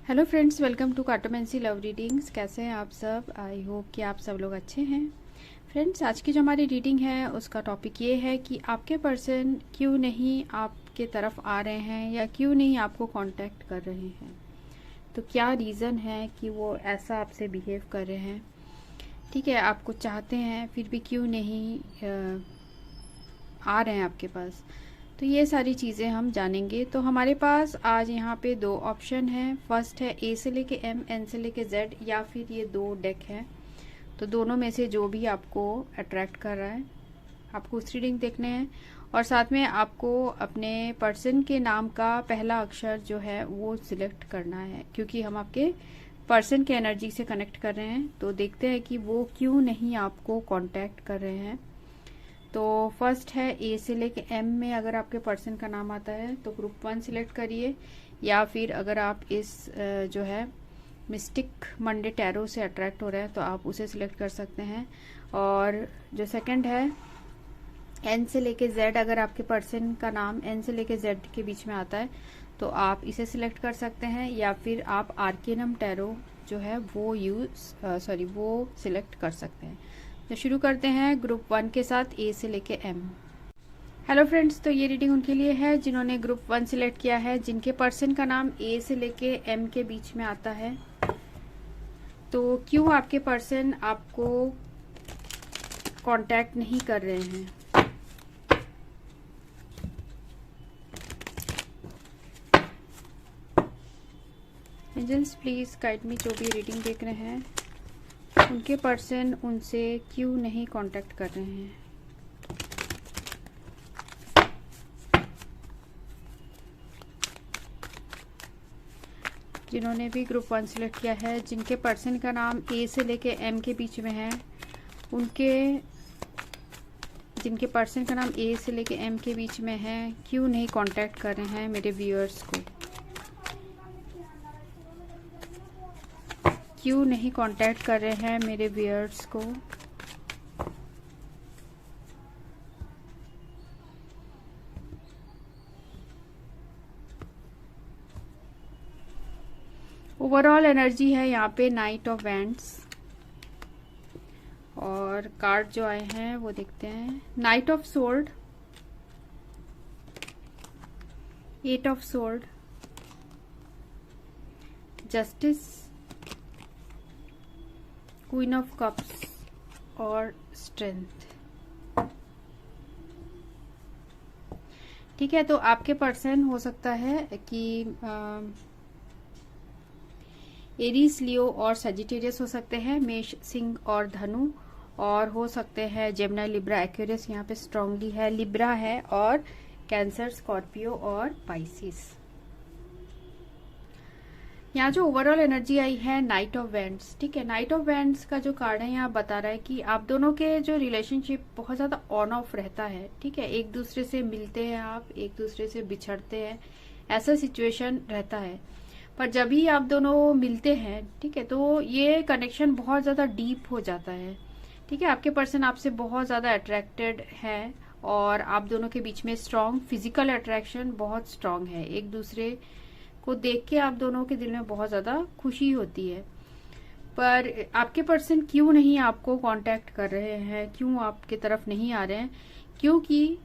Hello friends, welcome to cartomancy love readings. कैसे हैं आप सब? आई होप कि आप सब लोग अच्छे हैं। फ्रेंड्स, आज की जो हमारी रीडिंग है उसका टॉपिक ये है कि आपके पर्सन क्यों नहीं आपके तरफ आ रहे हैं या क्यों नहीं आपको कांटेक्ट कर रहे हैं। तो क्या रीज़न है कि वो ऐसा आपसे बिहेव कर रहे हैं। ठीक है, आपको चाहते हैं फिर भी क्यों नहीं आ रहे हैं आपके पास। तो ये सारी चीज़ें हम जानेंगे। तो हमारे पास आज यहाँ पे दो ऑप्शन हैं। फर्स्ट है ए से लेके एम, एन से लेके जेड, या फिर ये दो डेक हैं। तो दोनों में से जो भी आपको अट्रैक्ट कर रहा है आपको उस रीडिंग देखने हैं। और साथ में आपको अपने पर्सन के नाम का पहला अक्षर जो है वो सिलेक्ट करना है, क्योंकि हम आपके पर्सन के एनर्जी से कनेक्ट कर रहे हैं। तो देखते हैं कि वो क्यों नहीं आपको कांटेक्ट कर रहे हैं। तो फर्स्ट है ए से लेके एम में अगर आपके पर्सन का नाम आता है तो ग्रुप 1 सिलेक्ट करिए, या फिर अगर आप इस जो है मिस्टिक मंडे टैरो से अट्रैक्ट हो रहे हैं तो आप उसे सिलेक्ट कर सकते हैं। और जो सेकंड है एन से लेके जेड, अगर आपके पर्सन का नाम एन से लेके जेड के बीच में आता है तो आप इसे सिलेक्ट कर सकते हैं, या फिर आप आर्केनम टैरो जो है वो सिलेक्ट कर सकते हैं। तो शुरू करते हैं ग्रुप 1 के साथ ए से लेके एम। हेलो फ्रेंड्स, तो ये रीडिंग उनके लिए है जिन्होंने ग्रुप 1 सिलेक्ट किया है, जिनके पर्सन का नाम ए से लेके एम के बीच में आता है। तो क्यों आपके पर्सन आपको कांटेक्ट नहीं कर रहे हैं। एंजल्स प्लीज गाइड मी, जो भी रीडिंग देख रहे हैं उनके पर्सन उनसे क्यों नहीं कांटेक्ट कर रहे हैं। जिन्होंने भी ग्रुप 1 सिलेक्ट किया है, जिनके पर्सन का नाम ए से लेके एम के बीच में है, जिनके पर्सन का नाम ए से लेके एम के बीच में है, क्यों नहीं कांटेक्ट कर रहे हैं मेरे व्यूअर्स को। क्यों नहीं कांटेक्ट कर रहे हैं मेरे व्यूअर्स को। ओवरऑल एनर्जी है यहाँ पे नाइट ऑफ वैंड्स, और कार्ड जो आए हैं वो देखते हैं। Knight of sword, eight of sword, justice, queen of cups और स्ट्रेंथ। ठीक है, तो आपके पर्सन हो सकता है कि एरीज, लियो और सजिटेरियस हो सकते हैं, मेष, सिंह और धनु, और हो सकते हैं जेमिनी, लिब्रा, एक्वेरियस यहाँ पे स्ट्रांगली है, लिब्रा है, और कैंसर, स्कॉर्पियो और पाइसिस। यहाँ जो ओवरऑल एनर्जी आई है नाइट ऑफ वैंड्स। ठीक है, नाइट ऑफ वैंड्स का जो कार्ड है यहाँ बता रहा है कि आप दोनों के जो रिलेशनशिप बहुत ज्यादा ऑन ऑफ रहता है। ठीक है, एक दूसरे से मिलते हैं, आप एक दूसरे से बिछड़ते हैं, ऐसा सिचुएशन रहता है। पर जब भी आप दोनों मिलते हैं, ठीक है, तो ये कनेक्शन बहुत ज्यादा डीप हो जाता है। ठीक है, आपके पर्सन आपसे बहुत ज्यादा अट्रैक्टेड है और आप दोनों के बीच में स्ट्रांग फिजिकल अट्रैक्शन बहुत स्ट्रांग है। एक दूसरे को देख के आप दोनों के दिल में बहुत ज्यादा खुशी होती है। पर आपके पर्सन क्यों नहीं आपको कांटेक्ट कर रहे हैं, क्यों आपके तरफ नहीं आ रहे हैं, क्योंकि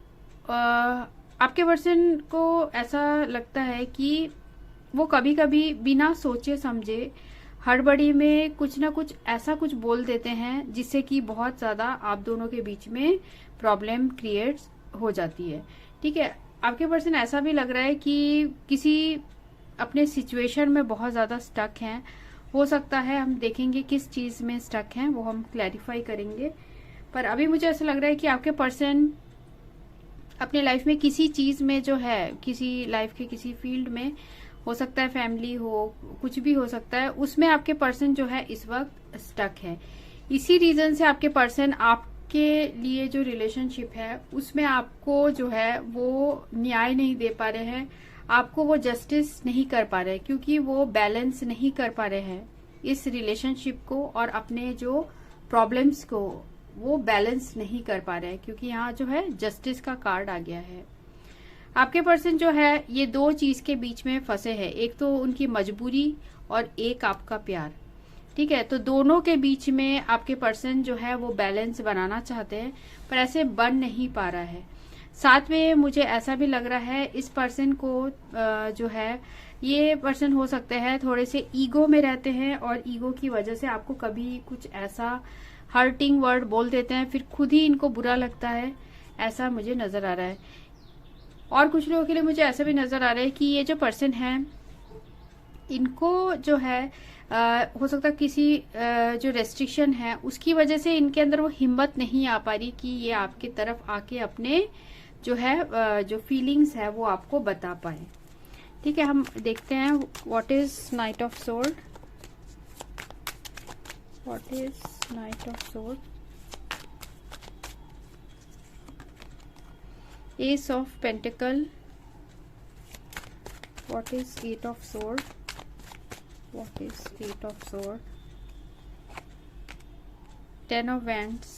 आपके पर्सन को ऐसा लगता है कि वो कभी कभी बिना सोचे समझे हड़बड़ी में कुछ ना कुछ ऐसा कुछ बोल देते हैं जिससे कि बहुत ज्यादा आप दोनों के बीच में प्रॉब्लम क्रिएट हो जाती है। ठीक है, आपके पर्सन ऐसा भी लग रहा है कि किसी अपने सिचुएशन में बहुत ज्यादा स्टक हैं। हो सकता है, हम देखेंगे किस चीज में स्टक हैं, वो हम क्लैरिफाई करेंगे। पर अभी मुझे ऐसा लग रहा है कि आपके पर्सन अपने लाइफ में किसी चीज में जो है, किसी लाइफ के किसी फील्ड में, हो सकता है फैमिली हो, कुछ भी हो सकता है, उसमें आपके पर्सन जो है इस वक्त स्टक है। इसी रीजन से आपके पर्सन आपके लिए जो रिलेशनशिप है उसमें आपको जो है वो न्याय नहीं दे पा रहे हैं, आपको वो जस्टिस नहीं कर पा रहे हैं, क्योंकि वो बैलेंस नहीं कर पा रहे हैं इस रिलेशनशिप को, और अपने जो प्रॉब्लम्स को वो बैलेंस नहीं कर पा रहे हैं, क्योंकि यहाँ जो है जस्टिस का कार्ड आ गया है। आपके पर्सन जो है ये दो चीज के बीच में फंसे हैं, एक तो उनकी मजबूरी और एक आपका प्यार। ठीक है, तो दोनों के बीच में आपके पर्सन जो है वो बैलेंस बनाना चाहते हैं, पर ऐसे बन नहीं पा रहा है। साथ में मुझे ऐसा भी लग रहा है इस पर्सन को जो है, ये पर्सन हो सकते हैं थोड़े से ईगो में रहते हैं, और ईगो की वजह से आपको कभी कुछ ऐसा हर्टिंग वर्ड बोल देते हैं, फिर खुद ही इनको बुरा लगता है, ऐसा मुझे नजर आ रहा है। और कुछ लोगों के लिए मुझे ऐसा भी नजर आ रहा है कि ये जो पर्सन है, इनको जो है हो सकता है किसी जो रेस्ट्रिक्शन है उसकी वजह से इनके अंदर वो हिम्मत नहीं आ पा रही कि ये आपके तरफ आके अपने जो है जो फीलिंग्स है वो आपको बता पाए। ठीक है, हम देखते हैं what is knight of sword. What is knight of sword, ace of pentacle, what is eight of sword, what is eight of sword, 10 of wands,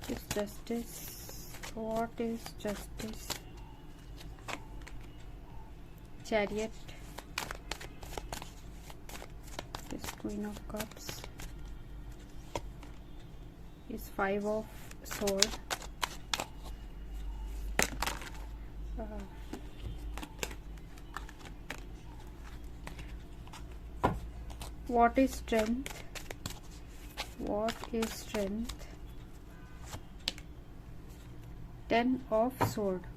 is justice, what is justice, chariot, is queen of cups, is 5 of sword, what is strength, what is strength, 10 of sword।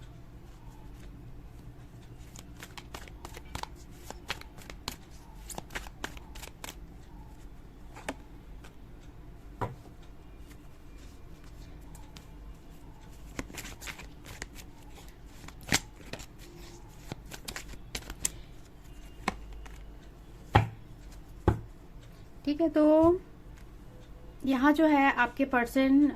ठीक है, तो यहाँ जो है आपके person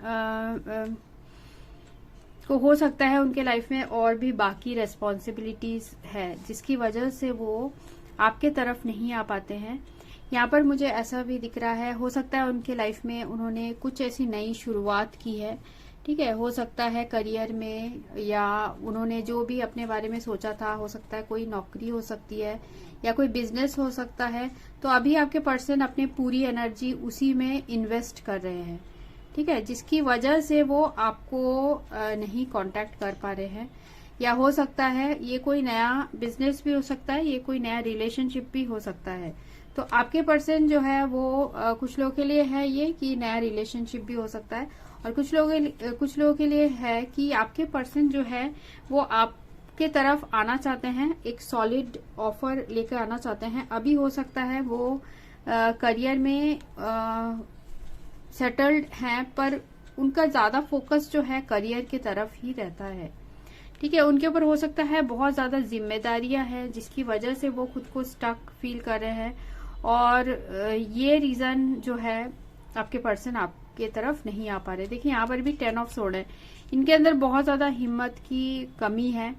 को हो सकता है उनके लाइफ में और भी बाकी रेस्पॉन्सिबिलिटीज है जिसकी वजह से वो आपके तरफ नहीं आ पाते हैं। यहाँ पर मुझे ऐसा भी दिख रहा है, हो सकता है उनके लाइफ में उन्होंने कुछ ऐसी नई शुरुआत की है। ठीक है, हो सकता है करियर में, या उन्होंने जो भी अपने बारे में सोचा था, हो सकता है कोई नौकरी हो सकती है या कोई बिजनेस हो सकता है। तो अभी आपके पर्सन अपनी पूरी एनर्जी उसी में इन्वेस्ट कर रहे हैं। ठीक है, जिसकी वजह से वो आपको नहीं कांटेक्ट कर पा रहे हैं, या हो सकता है ये कोई नया बिजनेस भी हो सकता है, ये कोई नया रिलेशनशिप भी हो सकता है। तो आपके पर्सन जो है वो कुछ लोगों के लिए है ये कि नया रिलेशनशिप भी हो सकता है, और कुछ लोगों के लिए है कि आपके पर्सन जो है वो आपके तरफ आना चाहते हैं, एक सॉलिड ऑफर लेकर आना चाहते हैं। अभी हो सकता है वो करियर में सेटल्ड हैं, पर उनका ज्यादा फोकस जो है करियर की तरफ ही रहता है। ठीक है, उनके ऊपर हो सकता है बहुत ज्यादा जिम्मेदारियां हैं जिसकी वजह से वो खुद को स्टक फील कर रहे हैं, और ये रीजन जो है आपके पर्सन आपके तरफ नहीं आ पा रहे। देखिए यहाँ पर भी 10 ऑफ सोर्ड है, इनके अंदर बहुत ज्यादा हिम्मत की कमी है।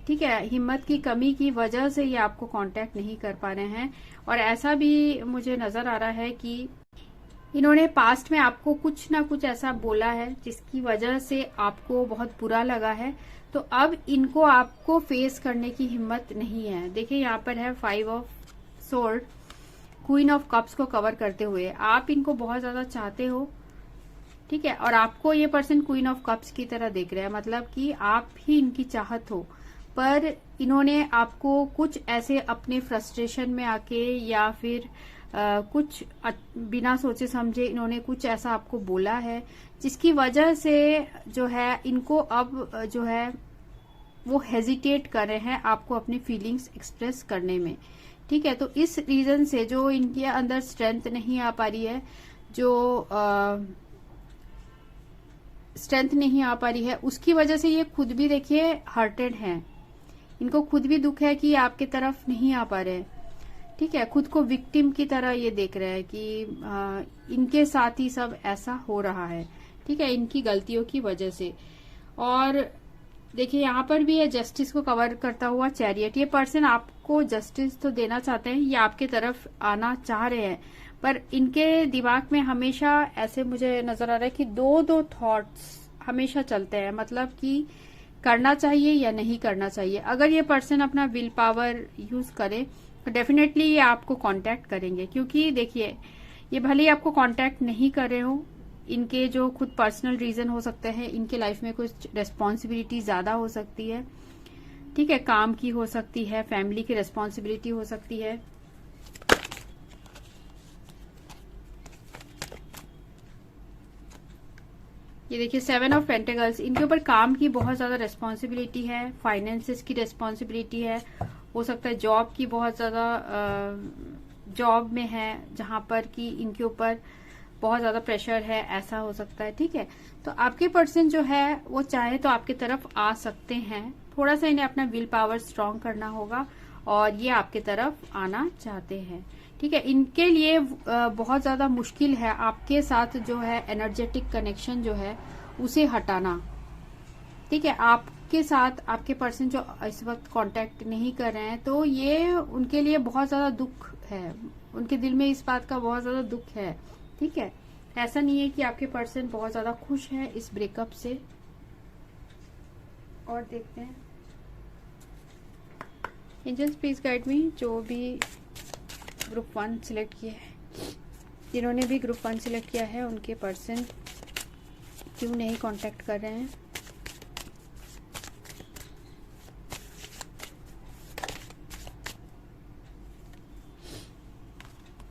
ठीक है, हिम्मत की कमी की वजह से ये आपको कांटेक्ट नहीं कर पा रहे हैं, और ऐसा भी मुझे नजर आ रहा है कि इन्होंने पास्ट में आपको कुछ ना कुछ ऐसा बोला है जिसकी वजह से आपको बहुत बुरा लगा है। तो अब इनको आपको फेस करने की हिम्मत नहीं है। देखिए यहाँ पर है 5 of sword, queen of cups को कवर करते हुए आप इनको बहुत ज्यादा चाहते हो। ठीक है, और आपको ये पर्सन क्वीन ऑफ कप्स की तरह देख रहे हैं, मतलब कि आप ही इनकी चाहत हो, पर इन्होंने आपको कुछ ऐसे अपने फ्रस्ट्रेशन में आके या फिर कुछ बिना सोचे समझे इन्होंने कुछ ऐसा आपको बोला है जिसकी वजह से जो है इनको अब जो है वो हेजिटेट कर रहे हैं आपको अपनी फीलिंग्स एक्सप्रेस करने में। ठीक है, तो इस रीजन से जो इनके अंदर स्ट्रेंथ नहीं आ पा रही है, जो स्ट्रेंथ नहीं आ पा रही है, उसकी वजह से ये खुद भी देखिए हर्टेड हैं। इनको खुद भी दुख है कि आपके तरफ नहीं आ पा रहे। ठीक है, खुद को विक्टिम की तरह ये देख रहे हैं कि इनके साथ ही सब ऐसा हो रहा है। ठीक है, इनकी गलतियों की वजह से। और देखिए यहाँ पर भी है जस्टिस को कवर करता हुआ चैरियट। ये पर्सन आपको जस्टिस तो देना चाहते हैं, ये आपके तरफ आना चाह रहे हैं, पर इनके दिमाग में हमेशा ऐसे मुझे नजर आ रहा है कि दो थॉट्स हमेशा चलते हैं। मतलब कि करना चाहिए या नहीं करना चाहिए। अगर ये पर्सन अपना विल पावर यूज करे तो डेफिनेटली ये आपको कांटेक्ट करेंगे, क्योंकि देखिए ये भले ही आपको कांटेक्ट नहीं कर रहे हो, इनके जो खुद पर्सनल रीजन हो सकते हैं, इनके लाइफ में कुछ रिस्पॉन्सिबिलिटी ज्यादा हो सकती है, ठीक है, काम की हो सकती है, फैमिली की रिस्पॉन्सिबिलिटी हो सकती है। ये देखिए 7 ऑफ पेंटिकल्स, इनके ऊपर काम की बहुत ज्यादा रिस्पॉन्सिबिलिटी है, फाइनेंसेस की रिस्पॉन्सिबिलिटी है, हो सकता है जॉब की बहुत ज्यादा, जॉब में है जहां पर कि इनके ऊपर बहुत ज्यादा प्रेशर है, ऐसा हो सकता है, ठीक है। तो आपके पर्सन जो है वो चाहे तो आपकी तरफ आ सकते हैं, थोड़ा सा इन्हें अपना विल पावर स्ट्रांग करना होगा और ये आपकी तरफ आना चाहते हैं, ठीक है। इनके लिए बहुत ज्यादा मुश्किल है आपके साथ जो है एनर्जेटिक कनेक्शन जो है उसे हटाना, ठीक है। आपके साथ आपके पर्सन जो इस वक्त कांटेक्ट नहीं कर रहे हैं, तो ये उनके लिए बहुत ज्यादा दुख है, उनके दिल में इस बात का बहुत ज्यादा दुख है, ठीक है। ऐसा नहीं है कि आपके पर्सन बहुत ज्यादा खुश है इस ब्रेकअप से। और देखते हैं एंजल्स प्लीज गाइड मी, जो भी ग्रुप 1 सिलेक्ट किया है, जिन्होंने भी ग्रुप 1 सिलेक्ट किया है, उनके पर्सन क्यों नहीं कांटेक्ट कर रहे हैं।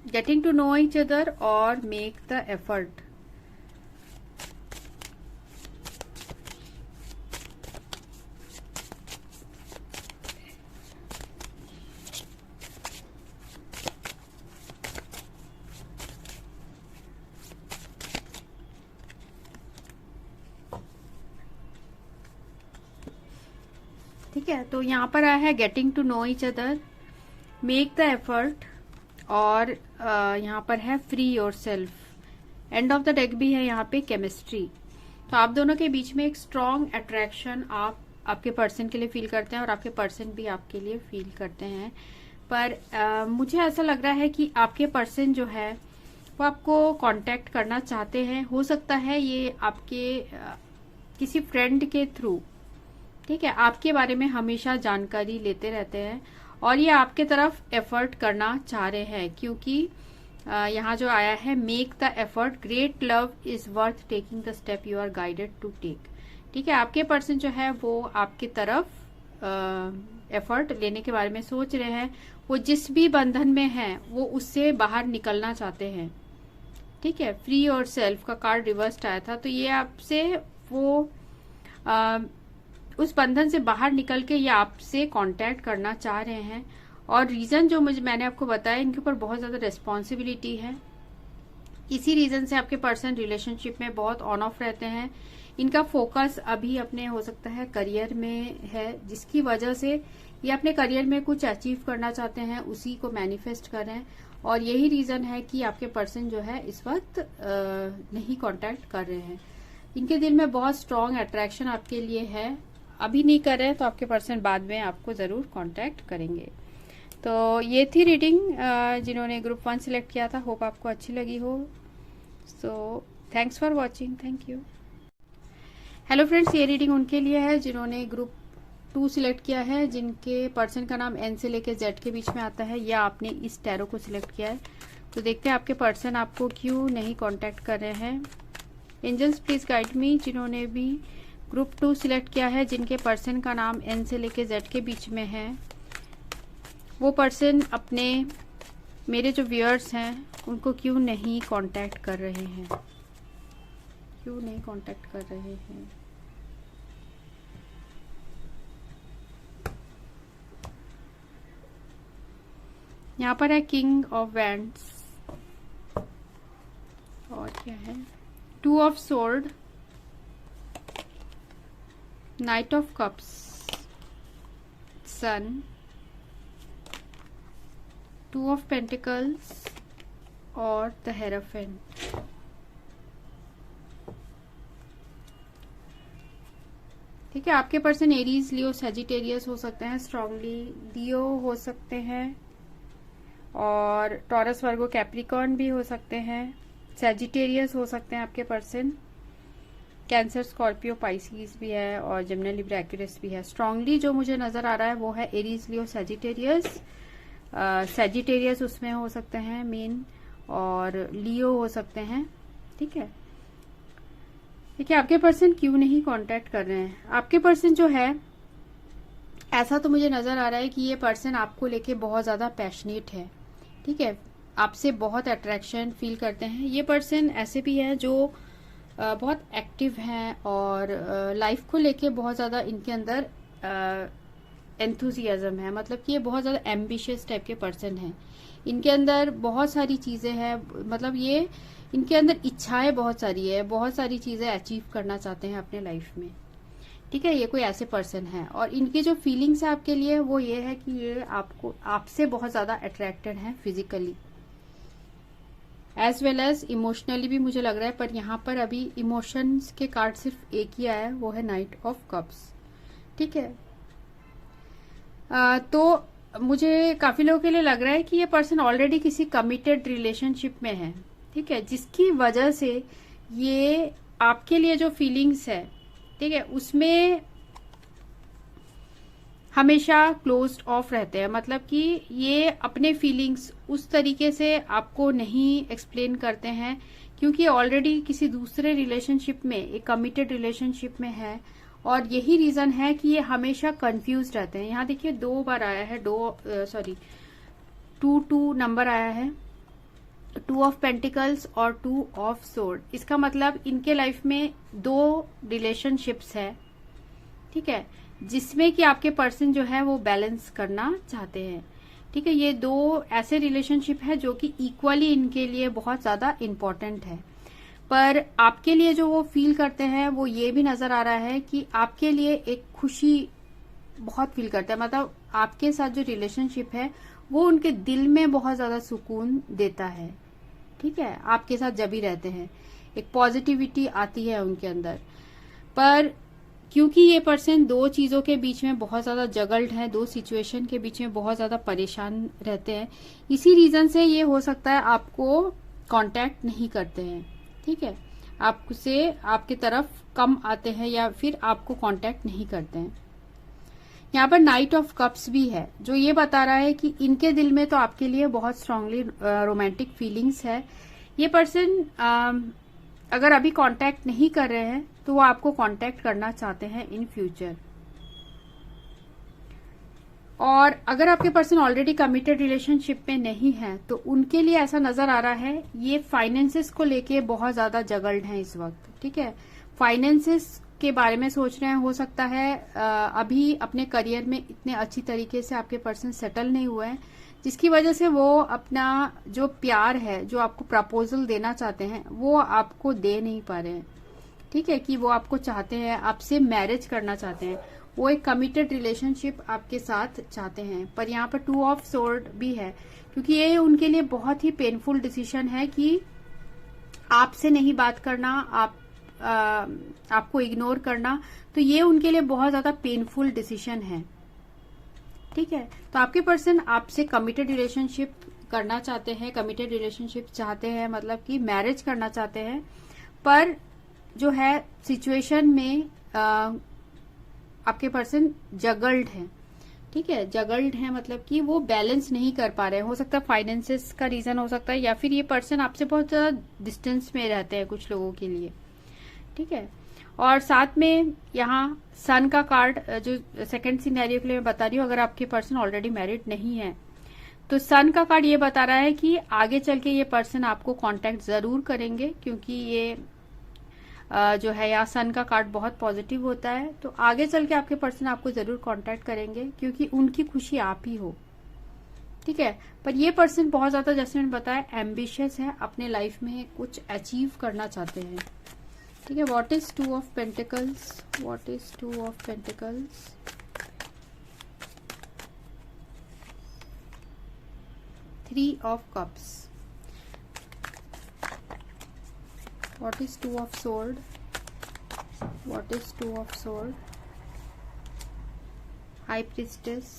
Getting to know each other और मेक द एफर्ट। ठीक है, तो यहाँ पर आया है getting to know each other, make the effort, और यहाँ पर है free yourself. End of the deck भी है यहाँ पे केमिस्ट्री। तो आप दोनों के बीच में एक स्ट्रॉन्ग अट्रैक्शन आप आपके पर्सन के लिए फील करते हैं और आपके पर्सन भी आपके लिए फील करते हैं। पर मुझे ऐसा लग रहा है कि आपके पर्सन जो है वो आपको कांटेक्ट करना चाहते हैं। हो सकता है ये आपके किसी फ्रेंड के थ्रू, ठीक है, आपके बारे में हमेशा जानकारी लेते रहते हैं और ये आपके तरफ एफर्ट करना चाह रहे हैं, क्योंकि यहाँ जो आया है make the effort, great love is worth taking the step you are guided to take. ठीक है, आपके पर्सन जो है वो आपकी तरफ एफर्ट लेने के बारे में सोच रहे हैं। वो जिस भी बंधन में है वो उससे बाहर निकलना चाहते हैं। ठीक है, फ्री और सेल्फ का कार्ड रिवर्स्ड आया था, तो ये आपसे वो उस बंधन से बाहर निकल के ये आपसे कांटेक्ट करना चाह रहे हैं। और रीजन जो मैंने आपको बताया, इनके ऊपर बहुत ज्यादा रिस्पॉन्सिबिलिटी है। इसी रीजन से आपके पर्सन रिलेशनशिप में बहुत ऑन ऑफ रहते हैं। इनका फोकस अभी अपने हो सकता है करियर में है, जिसकी वजह से ये अपने करियर में कुछ अचीव करना चाहते हैं, उसी को मैनिफेस्ट कर रहे हैं। और यही रीजन है कि आपके पर्सन जो है इस वक्त नहीं कांटेक्ट कर रहे हैं। इनके दिल में बहुत स्ट्रांग अट्रैक्शन आपके लिए है। अभी नहीं कर रहे हैं तो आपके पर्सन बाद में आपको जरूर कांटेक्ट करेंगे। तो ये थी रीडिंग जिन्होंने ग्रुप 1 सिलेक्ट किया था। होप आपको अच्छी लगी हो। So thanks for watching, thank you. Hello friends, ये रीडिंग उनके लिए है जिन्होंने ग्रुप 2 सिलेक्ट किया है, जिनके पर्सन का नाम एन से लेकर जेड के बीच में आता है, या आपने इस टैरो को सिलेक्ट किया है। तो देखते हैं आपके पर्सन आपको क्यों नहीं कांटेक्ट कर रहे हैं। एंजल्स प्लीज गाइड मी, जिन्होंने भी ग्रुप 2 सिलेक्ट किया है, जिनके पर्सन का नाम एन से लेकर जेड के बीच में है, वो पर्सन अपने मेरे जो व्यूअर्स हैं उनको क्यों नहीं कांटेक्ट कर रहे हैं, क्यों नहीं कांटेक्ट कर रहे हैं। यहाँ पर है किंग ऑफ वैंड्स, और क्या है, 2 of sword, knight of cups, sun, 2 of pentacles और द हेरोफेंट। ठीक है, आपके पर्सन एरीज, लियो, सेजिटेरियस हो सकते हैं, स्ट्रांगली लियो हो सकते हैं, और टॉरस, वर्गो, कैप्रिकॉर्न भी हो सकते हैं, सेजिटेरियस हो सकते हैं आपके पर्सन। कैंसर, स्कॉर्पियो, पाइसिस भी है और जेमिनी, लिब्रा, एक्वेरियस भी है। स्ट्रांगली जो मुझे नजर आ रहा है वो है एरीज, लियो, सैजिटेरियस। सैजिटेरियस उसमें हो सकते हैं मेन, और लियो हो सकते हैं। ठीक है, देखिए आपके पर्सन क्यों नहीं कांटेक्ट कर रहे हैं। आपके पर्सन जो है, ऐसा तो मुझे नजर आ रहा है कि ये पर्सन आपको लेके बहुत ज्यादा पैशनेट है। ठीक है, आपसे बहुत अट्रैक्शन फील करते हैं। ये पर्सन ऐसे भी है जो बहुत एक्टिव हैं और लाइफ को लेके बहुत ज्यादा इनके अंदर एंथुजियाज्म है। मतलब कि ये बहुत ज्यादा एम्बिशियस टाइप के पर्सन हैं। इनके अंदर बहुत सारी चीजें हैं, मतलब ये इनके अंदर इच्छाएं बहुत सारी है, बहुत सारी चीजें अचीव करना चाहते हैं अपने लाइफ में। ठीक है, ये कोई ऐसे पर्सन है और इनकी जो फीलिंग्स है आपके लिए वो ये है कि ये आपको, आपसे बहुत ज्यादा अट्रैक्टेड है physically as well as emotionally भी मुझे लग रहा है। पर यहाँ पर अभी इमोशंस के कार्ड सिर्फ एक ही आया है, वो है नाइट ऑफ कप्स। ठीक है, तो मुझे काफी लोगों के लिए लग रहा है कि ये पर्सन ऑलरेडी किसी कमिटेड रिलेशनशिप में है। ठीक है, जिसकी वजह से ये आपके लिए जो फीलिंग्स है, ठीक है, उसमें हमेशा क्लोज्ड ऑफ रहते हैं। मतलब कि ये अपने फीलिंग्स उस तरीके से आपको नहीं एक्सप्लेन करते हैं, क्योंकि ऑलरेडी किसी दूसरे रिलेशनशिप में, एक कमिटेड रिलेशनशिप में है। और यही रीजन है कि ये हमेशा कंफ्यूज रहते हैं। यहाँ देखिए 2 बार आया है, 2 नंबर आया है, 2 ऑफ पेंटिकल्स और 2 ऑफ सोर्ड। इसका मतलब इनके लाइफ में 2 रिलेशनशिप्स है। ठीक है, जिसमें कि आपके पर्सन जो है वो बैलेंस करना चाहते हैं। ठीक है, ये 2 ऐसे रिलेशनशिप है जो कि इक्वली इनके लिए बहुत ज्यादा इम्पोर्टेंट है। पर आपके लिए जो वो फील करते हैं वो ये भी नजर आ रहा है कि आपके लिए एक खुशी बहुत फील करते हैं। मतलब आपके साथ जो रिलेशनशिप है वो उनके दिल में बहुत ज्यादा सुकून देता है। ठीक है, आपके साथ जब भी रहते हैं एक पॉजिटिविटी आती है उनके अंदर। पर क्योंकि ये पर्सन 2 चीजों के बीच में बहुत ज्यादा जगल्ड है, 2 सिचुएशन के बीच में बहुत ज्यादा परेशान रहते हैं, इसी रीजन से ये हो सकता है आपको कांटेक्ट नहीं करते हैं। ठीक है, आपसे आपकी तरफ कम आते हैं या फिर आपको कांटेक्ट नहीं करते हैं। यहाँ पर नाइट ऑफ कप्स भी है, जो ये बता रहा है कि इनके दिल में तो आपके लिए बहुत स्ट्रांगली रोमांटिक फीलिंग्स है। ये पर्सन अगर अभी कांटेक्ट नहीं कर रहे हैं तो वो आपको कांटेक्ट करना चाहते हैं इन फ्यूचर। और अगर आपके पर्सन ऑलरेडी कमिटेड रिलेशनशिप में नहीं है तो उनके लिए ऐसा नजर आ रहा है ये फाइनेंसेस को लेके बहुत ज्यादा जगल्ड हैं इस वक्त। ठीक है, फाइनेंसेस के बारे में सोच रहे हैं। हो सकता है अभी अपने करियर में इतने अच्छी तरीके से आपके पर्सन सेटल नहीं हुए हैं, जिसकी वजह से वो अपना जो प्यार है, जो आपको प्रपोजल देना चाहते हैं, वो आपको दे नहीं पा रहे हैं। ठीक है, कि वो आपको चाहते हैं, आपसे मैरिज करना चाहते हैं, वो एक कमिटेड रिलेशनशिप आपके साथ चाहते हैं। पर यहाँ पर 2 ऑफ सोर्ड भी है, क्योंकि ये उनके लिए बहुत ही पेनफुल डिसीजन है कि आपसे नहीं बात करना, आपको इग्नोर करना। तो ये उनके लिए बहुत ज्यादा पेनफुल डिसीजन है। ठीक है, तो आपके पर्सन आपसे कमिटेड रिलेशनशिप करना चाहते हैं, कमिटेड रिलेशनशिप चाहते हैं, मतलब कि मैरिज करना चाहते हैं। पर जो है सिचुएशन में आपके पर्सन जगल्ड है। ठीक है, जगल्ड है मतलब कि वो बैलेंस नहीं कर पा रहे हैं। हो सकता है फाइनेंसेस का रीजन हो सकता है, या फिर ये पर्सन आपसे बहुत ज्यादा डिस्टेंस में रहते हैं कुछ लोगों के लिए। ठीक है, और साथ में यहाँ सन का कार्ड, जो सेकंड सिनेरियो के लिए मैं बता रही हूँ, अगर आपके पर्सन ऑलरेडी मैरिड नहीं है तो सन का कार्ड ये बता रहा है कि आगे चल के ये पर्सन आपको कांटेक्ट जरूर करेंगे, क्योंकि ये जो है यहाँ सन का कार्ड बहुत पॉजिटिव होता है। तो आगे चल के आपके पर्सन आपको जरूर कांटेक्ट करेंगे, क्योंकि उनकी खुशी आप ही हो। ठीक है, पर ये पर्सन बहुत ज्यादा, जैसे मैंने बताया, एम्बिशियस है, अपने लाइफ में कुछ अचीव करना चाहते हैं। ठीक है, what is 2 of pentacles, what is 2 of pentacles, 3 of cups, what is 2 of sword, what is 2 of sword, high priestess,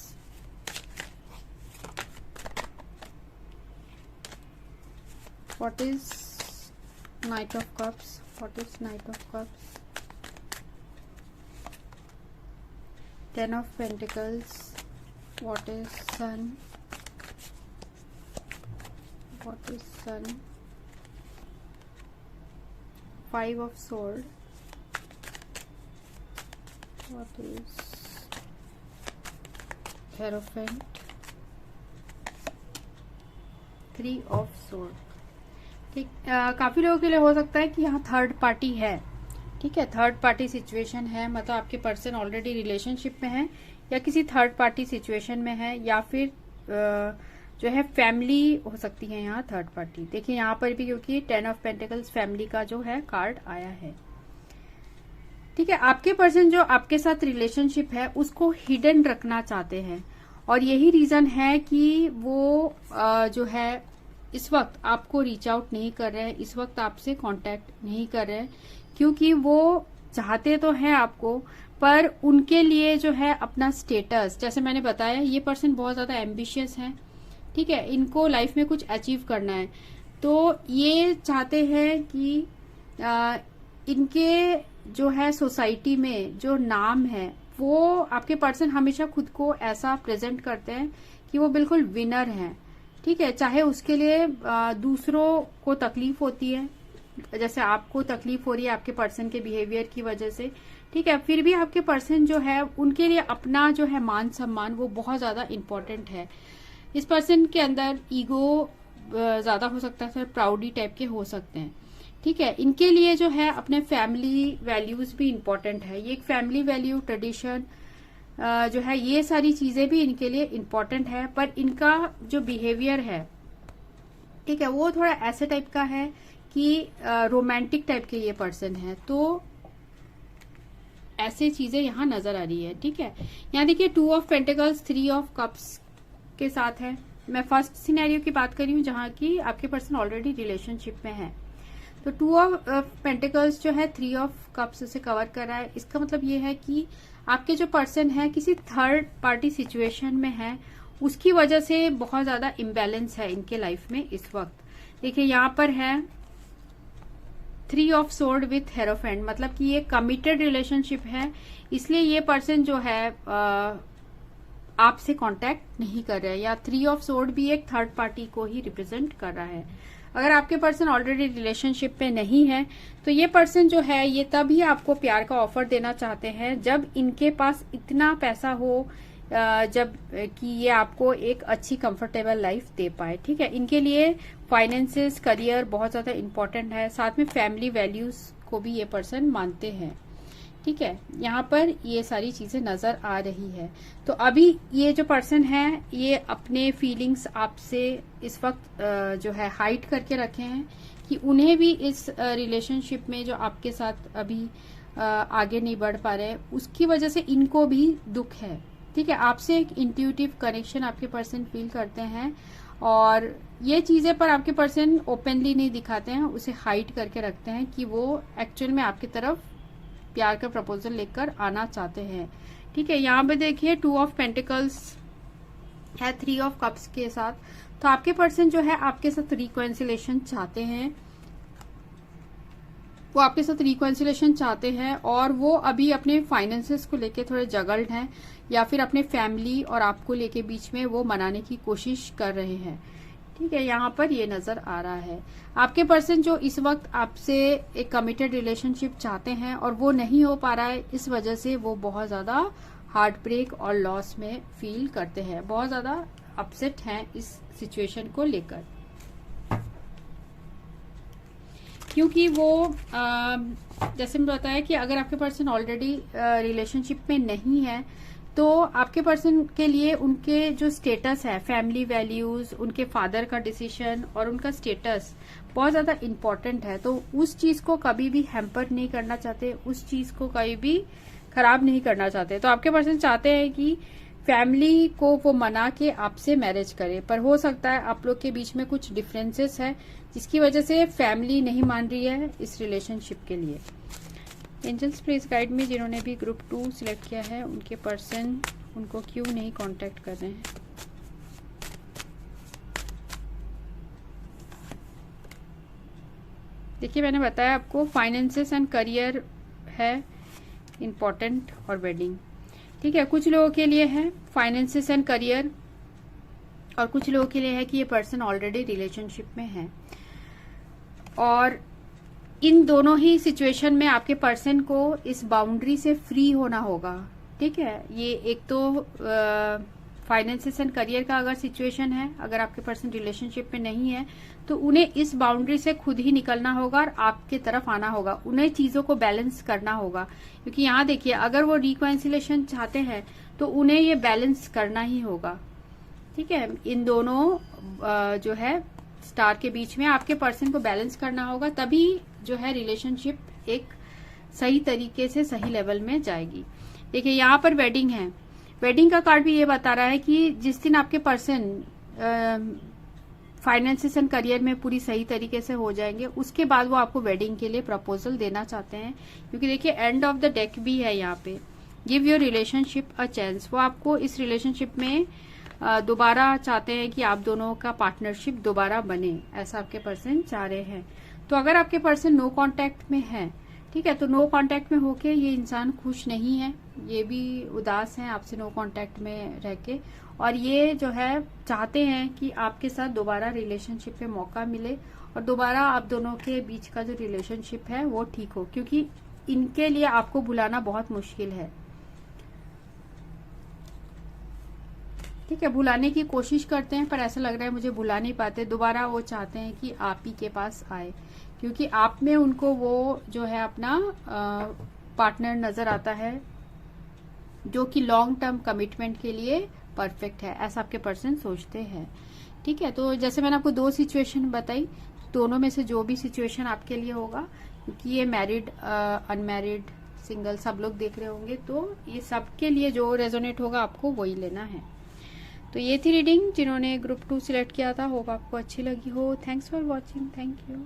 what is knight of cups, what is knight of cups, 10 of Pentacles, what is Sun, what is Sun, 5 of Sword, what is Hierophant, 3 of Sword। ठीक, काफी लोगों के लिए हो सकता है कि यहाँ थर्ड पार्टी है, ठीक है, थर्ड पार्टी सिचुएशन है, मतलब आपके पर्सन ऑलरेडी रिलेशनशिप में है या किसी थर्ड पार्टी सिचुएशन में है, या फिर जो है फैमिली हो सकती है यहाँ थर्ड पार्टी। देखिए यहाँ पर भी क्योंकि 10 ऑफ पेंटिकल्स फैमिली का जो है कार्ड आया है, ठीक है। आपके पर्सन जो आपके साथ रिलेशनशिप है उसको हिडन रखना चाहते हैं, और यही रीजन है कि वो जो है इस वक्त आपको रीच आउट नहीं कर रहे हैं, इस वक्त आपसे कांटेक्ट नहीं कर रहे हैं, क्योंकि वो चाहते तो हैं आपको, पर उनके लिए जो है अपना स्टेटस, जैसे मैंने बताया ये पर्सन बहुत ज्यादा एम्बिशियस है, ठीक है, इनको लाइफ में कुछ अचीव करना है, तो ये चाहते हैं कि इनके जो है सोसाइटी में जो नाम है वो आपके पर्सन हमेशा खुद को ऐसा प्रेजेंट करते हैं कि वो बिल्कुल विनर हैं, ठीक है, चाहे उसके लिए दूसरों को तकलीफ होती है, जैसे आपको तकलीफ हो रही है आपके पर्सन के बिहेवियर की वजह से, ठीक है, फिर भी आपके पर्सन जो है उनके लिए अपना जो है मान सम्मान वो बहुत ज्यादा इम्पोर्टेंट है। इस पर्सन के अंदर ईगो ज्यादा हो सकता है, फिर प्राउडी टाइप के हो सकते हैं, ठीक है। इनके लिए जो है अपने फैमिली वैल्यूज भी इम्पोर्टेंट है, ये एक फैमिली वैल्यू ट्रेडिशन जो है ये सारी चीजें भी इनके लिए इम्पोर्टेंट है, पर इनका जो बिहेवियर है, ठीक है, वो थोड़ा ऐसे टाइप का है कि रोमांटिक टाइप के ये पर्सन है, तो ऐसे चीजें यहाँ नजर आ रही है, ठीक है। यहाँ देखिए 2 ऑफ पेंटिकल्स 3 ऑफ कप्स के साथ है। मैं फर्स्ट सिनेरियो की बात कर रही हूँ जहाँ की आपके पर्सन ऑलरेडी रिलेशनशिप में है, तो 2 ऑफ पेंटिकल्स जो है 3 ऑफ कप्स से कवर कर रहा है। इसका मतलब ये है कि आपके जो पर्सन है किसी थर्ड पार्टी सिचुएशन में है, उसकी वजह से बहुत ज्यादा इम्बैलेंस है इनके लाइफ में इस वक्त। देखिए यहाँ पर है 3 ऑफ सोर्ड विथ हेरोफेंट, मतलब कि ये कमिटेड रिलेशनशिप है, इसलिए ये पर्सन जो है आपसे कांटेक्ट नहीं कर रहा है, या 3 ऑफ सोर्ड भी एक थर्ड पार्टी को ही रिप्रेजेंट कर रहा है। अगर आपके पर्सन ऑलरेडी रिलेशनशिप में नहीं है तो ये पर्सन जो है ये तभी आपको प्यार का ऑफर देना चाहते हैं जब इनके पास इतना पैसा हो, जब कि ये आपको एक अच्छी कंफर्टेबल लाइफ दे पाए, ठीक है। इनके लिए फाइनेंसेस, करियर बहुत ज्यादा इम्पोर्टेंट है, साथ में फैमिली वैल्यूज को भी ये पर्सन मानते हैं, ठीक है। यहाँ पर ये सारी चीजें नजर आ रही है। तो अभी ये जो पर्सन है ये अपने फीलिंग्स आपसे इस वक्त जो है हाइड करके रखे हैं कि उन्हें भी इस रिलेशनशिप में जो आपके साथ अभी आगे नहीं बढ़ पा रहे, उसकी वजह से इनको भी दुख है, ठीक है। आपसे एक इंट्यूटिव कनेक्शन आपके पर्सन फील करते हैं, और ये चीजें पर आपके पर्सन ओपनली नहीं दिखाते हैं, उसे हाइड करके रखते हैं कि वो एक्चुअल में आपकी तरफ प्यार का प्रपोजल लेकर आना चाहते हैं, ठीक है। यहाँ पे देखिए 2 ऑफ पेंटिकल्स है 3 ऑफ कप्स के साथ, तो आपके पर्सन जो है आपके साथ रिकॉन्सिलेशन चाहते हैं, वो आपके साथ रिकॉन्सिलेशन चाहते हैं, और वो अभी अपने फाइनेंसेस को लेके थोड़े जगल्ड हैं, या फिर अपने फैमिली और आपको लेके बीच में वो मनाने की कोशिश कर रहे हैं, ठीक है। यहाँ पर ये नजर आ रहा है आपके पर्सन जो इस वक्त आपसे एक कमिटेड रिलेशनशिप चाहते हैं और वो नहीं हो पा रहा है, इस वजह से वो बहुत ज्यादा हार्ट ब्रेक और लॉस में फील करते हैं, बहुत ज्यादा अपसेट हैं इस सिचुएशन को लेकर, क्योंकि वो जैसे मैं बताया कि अगर आपके पर्सन ऑलरेडी रिलेशनशिप में नहीं है तो आपके पर्सन के लिए उनके जो स्टेटस है, फैमिली वैल्यूज, उनके फादर का डिसीजन और उनका स्टेटस बहुत ज्यादा इम्पोर्टेंट है, तो उस चीज को कभी भी हैम्पर नहीं करना चाहते, उस चीज को कभी भी खराब नहीं करना चाहते। तो आपके पर्सन चाहते हैं कि फैमिली को वो मना के आपसे मैरिज करे, पर हो सकता है आप लोग के बीच में कुछ डिफरेंसेस है जिसकी वजह से फैमिली नहीं मान रही है इस रिलेशनशिप के लिए। एंजल्स प्लीज गाइड में जिन्होंने भी ग्रुप 2 सिलेक्ट किया है उनके पर्सन उनको क्यों नहीं कांटेक्ट कर रहे हैं। देखिए मैंने बताया आपको फाइनेंसेस एंड करियर है इम्पोर्टेंट और वेडिंग, ठीक है, कुछ लोगों के लिए है फाइनेंसेस एंड करियर, और कुछ लोगों के लिए है कि ये पर्सन ऑलरेडी रिलेशनशिप में है। और इन दोनों ही सिचुएशन में आपके पर्सन को इस बाउंड्री से फ्री होना होगा। ठीक है, ये एक तो फाइनेंसेस एंड करियर का अगर सिचुएशन है, अगर आपके पर्सन रिलेशनशिप में नहीं है तो उन्हें इस बाउंड्री से खुद ही निकलना होगा और आपके तरफ आना होगा। उन्हें चीजों को बैलेंस करना होगा, क्योंकि यहाँ देखिए अगर वो रिकॉन्सिलेशन चाहते हैं तो उन्हें ये बैलेंस करना ही होगा। ठीक है, इन दोनों जो है स्टार के बीच में आपके पर्सन को बैलेंस करना होगा, तभी जो है रिलेशनशिप एक सही तरीके से सही लेवल में जाएगी। देखिए यहाँ पर वेडिंग है, वेडिंग का कार्ड भी ये बता रहा है कि जिस दिन आपके पर्सन फाइनेंसेस एंड करियर में पूरी सही तरीके से हो जाएंगे, उसके बाद वो आपको वेडिंग के लिए प्रपोजल देना चाहते हैं। क्योंकि देखिए एंड ऑफ द डेक भी है यहाँ पे, give your relationship a chance. वो आपको इस रिलेशनशिप में दोबारा चाहते हैं कि आप दोनों का पार्टनरशिप दोबारा बने, ऐसा आपके पर्सन चाह रहे हैं। तो अगर आपके पर्सन नो कांटेक्ट में है, ठीक है, तो नो कांटेक्ट में होके ये इंसान खुश नहीं है, ये भी उदास है आपसे नो कांटेक्ट में रह के, और ये जो है चाहते हैं कि आपके साथ दोबारा रिलेशनशिप में मौका मिले और दोबारा आप दोनों के बीच का जो रिलेशनशिप है वो ठीक हो, क्योंकि इनके लिए आपको भुलाना बहुत मुश्किल है। ठीक है, भुलाने की कोशिश करते हैं पर ऐसा लग रहा है मुझे भुला नहीं पाते। दोबारा वो चाहते हैं कि आप ही के पास आए, क्योंकि आप में उनको वो जो है अपना पार्टनर नजर आता है जो कि लॉन्ग टर्म कमिटमेंट के लिए परफेक्ट है, ऐसा आपके पर्सन सोचते हैं। ठीक है, तो जैसे मैंने आपको दो सिचुएशन बताई, दोनों में से जो भी सिचुएशन आपके लिए होगा, क्योंकि ये मैरिड अनमैरिड सिंगल सब लोग देख रहे होंगे, तो ये सबके लिए जो रेजोनेट होगा आपको वही लेना है। तो ये थी रीडिंग, जिन्होंने ग्रुप 2 सिलेक्ट किया था, होप आपको अच्छी लगी हो। Thanks for watching, thank you.